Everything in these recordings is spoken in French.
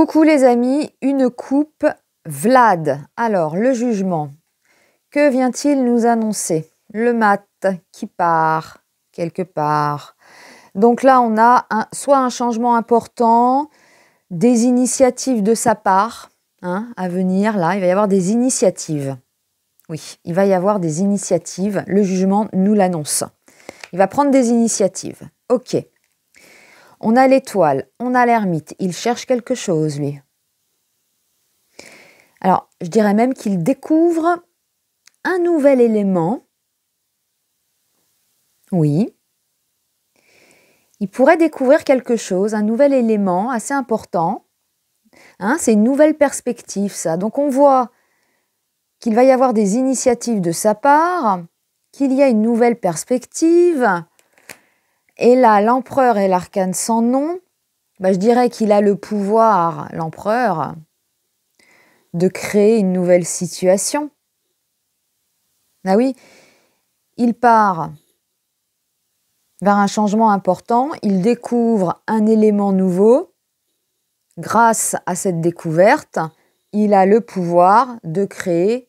Coucou les amis, une coupe, Vlad. Alors, le jugement. Que vient-il nous annoncer? Le mat qui part quelque part. Donc là, on a soit un changement important, des initiatives de sa part à venir. Là, il va y avoir des initiatives. Oui, il va y avoir des initiatives. Le jugement nous l'annonce. Il va prendre des initiatives. Ok. On a l'étoile, on a l'ermite. Il cherche quelque chose, lui. Alors, je dirais même qu'il découvre un nouvel élément. Oui. Il pourrait découvrir quelque chose, un nouvel élément assez important. C'est une nouvelle perspective, ça. Donc, on voit qu'il va y avoir des initiatives de sa part, qu'il y a une nouvelle perspective. Et là, l'empereur et l'arcane sans nom, je dirais qu'il a le pouvoir, l'empereur, de créer une nouvelle situation. Ah oui, il part vers un changement important, il découvre un élément nouveau. Grâce à cette découverte, il a le pouvoir de créer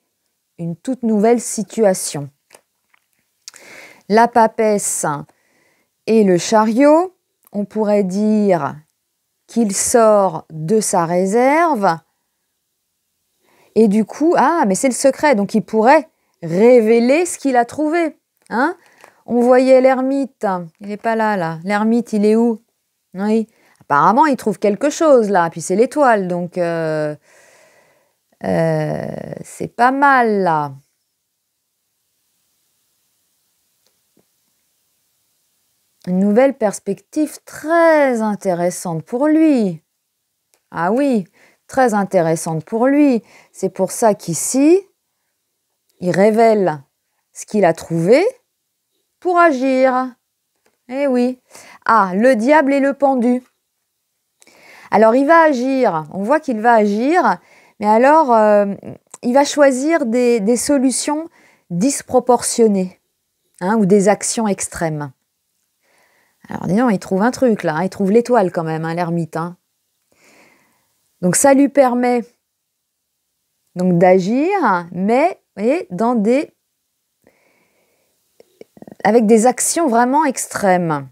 une toute nouvelle situation. La papesse et le chariot, on pourrait dire qu'il sort de sa réserve. Et du coup, mais c'est le secret, donc il pourrait révéler ce qu'il a trouvé. On voyait l'ermite, il n'est pas là. L'ermite, il est où? Oui. Apparemment, il trouve quelque chose là, puis c'est l'étoile, donc c'est pas mal là. Une nouvelle perspective très intéressante pour lui. Ah oui, très intéressante pour lui. C'est pour ça qu'ici, il révèle ce qu'il a trouvé pour agir. Eh oui. Le diable et le pendu. Alors, il va agir. On voit qu'il va agir. Mais alors, il va choisir des solutions disproportionnées ou des actions extrêmes. Alors, dis donc, il trouve un truc là. Il trouve l'étoile quand même, l'ermite. Donc, ça lui permet donc d'agir, mais vous voyez, avec des actions vraiment extrêmes.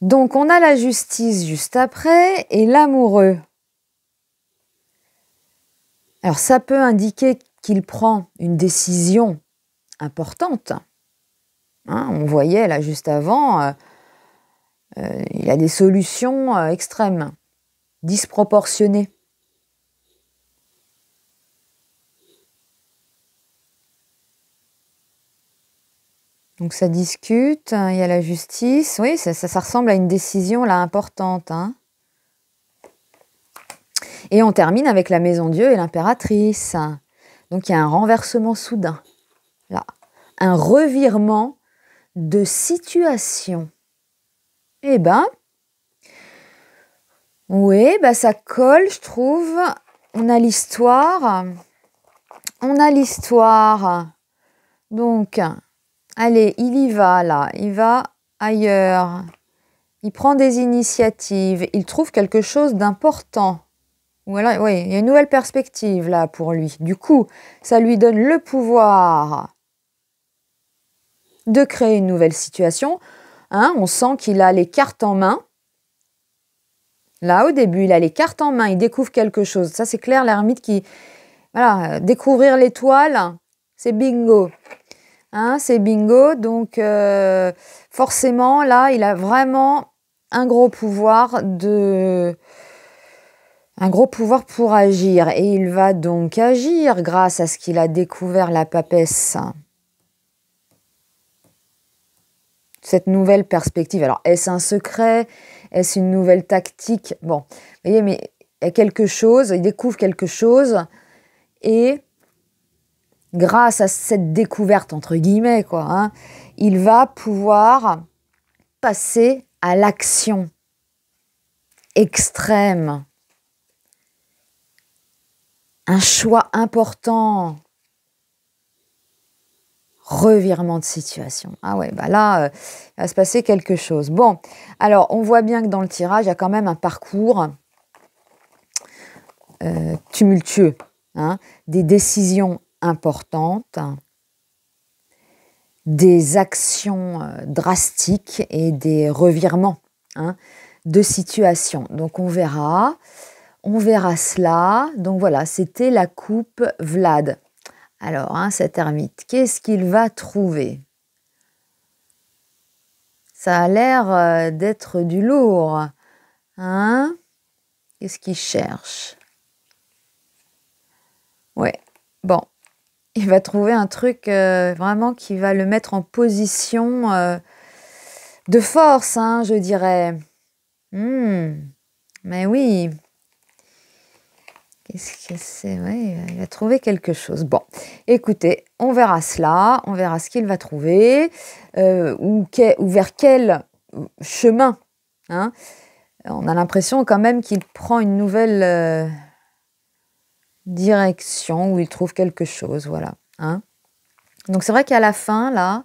Donc, on a la justice juste après et l'amoureux. Alors, ça peut indiquer qu'il prend une décision importante. On voyait là juste avant, il a des solutions extrêmes, disproportionnées. Donc ça discute, il y a la justice. Oui, ça ressemble à une décision là importante. Et on termine avec la maison Dieu et l'impératrice. Donc il y a un renversement soudain. Là, un revirement de situation. Eh ben, oui, ça colle, je trouve. On a l'histoire. Donc, allez, il y va là, il va ailleurs. Il prend des initiatives, il trouve quelque chose d'important. Voilà, oui, il y a une nouvelle perspective là pour lui. Du coup, ça lui donne le pouvoir de créer une nouvelle situation. On sent qu'il a les cartes en main. Là, au début, il a les cartes en main, il découvre quelque chose. Ça, c'est clair, l'ermite qui... Voilà, découvrir l'étoile, c'est bingo. C'est bingo, donc forcément, là, il a vraiment un gros pouvoir pour agir. Et il va donc agir grâce à ce qu'il a découvert, la papesse. Cette nouvelle perspective. Alors, est-ce un secret? Est-ce une nouvelle tactique? Bon, vous voyez, mais il y a quelque chose, il découvre quelque chose, et grâce à cette découverte, entre guillemets, il va pouvoir passer à l'action extrême. Un choix important. Revirement de situation. Là, il va se passer quelque chose. Bon, alors, on voit bien que dans le tirage, il y a quand même un parcours tumultueux, hein, des décisions importantes, des actions drastiques et des revirements, hein, de situation. Donc on verra cela. Donc voilà, c'était la coupe Vlad. Alors, hein, cet ermite, qu'est-ce qu'il va trouver? Ça a l'air d'être du lourd. Hein? Qu'est-ce qu'il cherche? Ouais, bon. Il va trouver un truc vraiment qui va le mettre en position de force, hein, je dirais. Mais oui. Qu'est-ce que c'est? Ouais, il va trouver quelque chose. Bon, écoutez, on verra cela, on verra ce qu'il va trouver, ou vers quel chemin. Hein. On a l'impression quand même qu'il prend une nouvelle direction, où il trouve quelque chose, voilà. Hein. Donc c'est vrai qu'à la fin, là,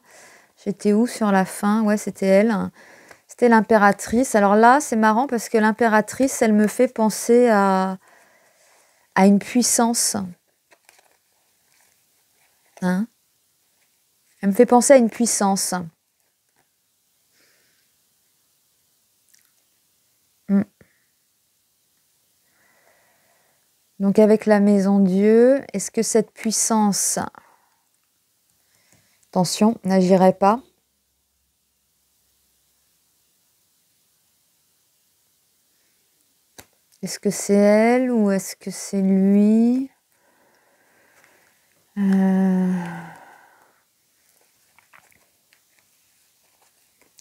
j'étais où sur la fin? Ouais, c'était elle. Hein. C'était l'impératrice. Alors là, c'est marrant parce que l'impératrice, elle me fait penser à une puissance. Hein? Elle me fait penser à une puissance. Donc avec la maison Dieu, est-ce que cette puissance, attention, n'agirait pas? Est-ce que c'est elle ou est-ce que c'est lui?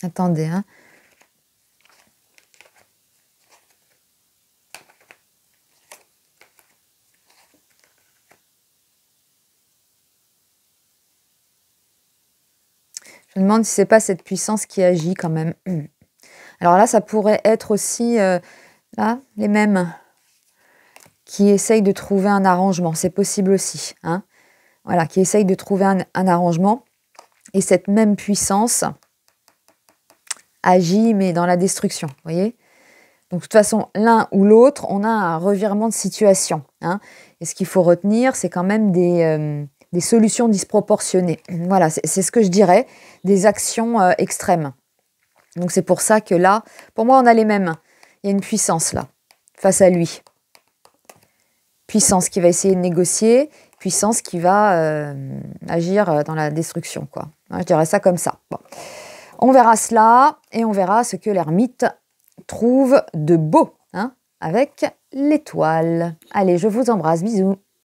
Attendez, hein. Je me demande si c'est pas cette puissance qui agit quand même. Alors là, ça pourrait être aussi là, les mêmes qui essayent de trouver un arrangement. C'est possible aussi. Hein. Voilà, qui essayent de trouver un arrangement. Et cette même puissance agit, mais dans la destruction. Vous voyez? Donc, de toute façon, l'un ou l'autre, on a un revirement de situation. Hein. Et ce qu'il faut retenir, c'est quand même des solutions disproportionnées. Voilà, c'est ce que je dirais, des actions extrêmes. Donc, c'est pour ça que là, pour moi, on a les mêmes. Il y a une puissance là, face à lui. Puissance qui va essayer de négocier, puissance qui va agir dans la destruction, quoi. Je dirais ça comme ça. Bon. On verra cela et on verra ce que l'ermite trouve de beau, hein, avec l'étoile. Allez, je vous embrasse, bisous.